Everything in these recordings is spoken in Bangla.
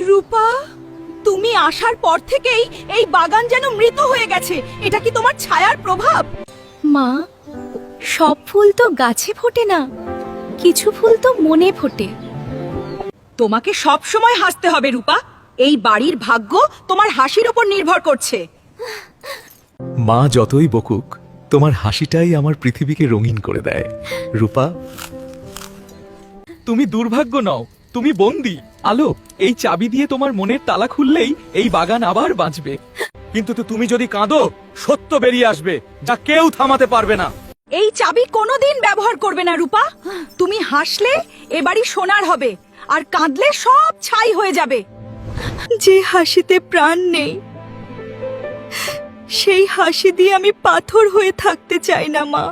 রূপা, তুমি আসার পর থেকেই এই বাগান যেন মৃত হয়ে গেছে। এটা কি তোমার ছায়ার প্রভাব? মা, সব ফুল তো গাছে ফোটে না, কিছু ফুল তো মনে ফোটে। তোমাকে সব সময় হাসতে হবে রূপা। এই বাড়ির ভাগ্য তোমার হাসির উপর নির্ভর করছে। মা যতই বকুক, তোমার হাসিটাই আমার পৃথিবীকে রঙিন করে দেয়। রূপা, তুমি দুর্ভাগ্য নও, তুমি বন্দী। আলো, এই চাবি দিয়ে তোমার মনের তালা খুললেই এই বাগান আবার বাঁচবে। কিন্তু তুমি যদি কাঁদো, সত্য বেরিয়ে আসবে, যা কেউ থামাতে পারবে না। এই চাবি কোনোদিন ব্যবহার করবে না রূপা। তুমি হাসলে এ বাড়ি সোনার হবে, আর কাঁদলে সব ছাই হয়ে যাবে। যে হাসিতে প্রাণ নেই, সেই হাসি দিয়ে আমি পাথর হয়ে থাকতে চাই না মা।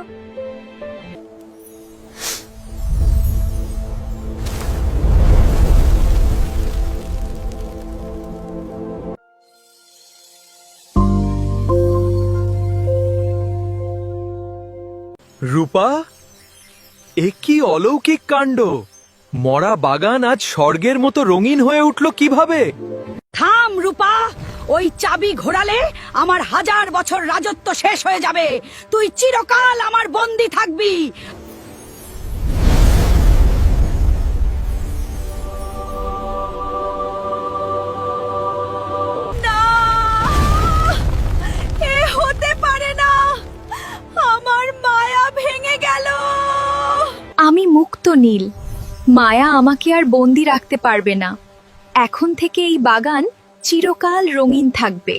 রূপা, এ কি অলৌকিক কাণ্ড! মরা বাগান আজ স্বর্গের মতো রঙিন হয়ে উঠল কিভাবে? থাম রূপা, ওই চাবি ঘোরালে আমার 1000 বছর রাজত্ব শেষ হয়ে যাবে। তুই চিরকাল আমার বন্দী থাকবি। না, এ হতে পারে না। আমার মায়া ভেঙে গেল। আমি মুক্ত নীল, মায়া আমাকে আর বন্দি রাখতে পারবে না। এখন থেকে এই বাগান চিরকাল রঙিন থাকবে।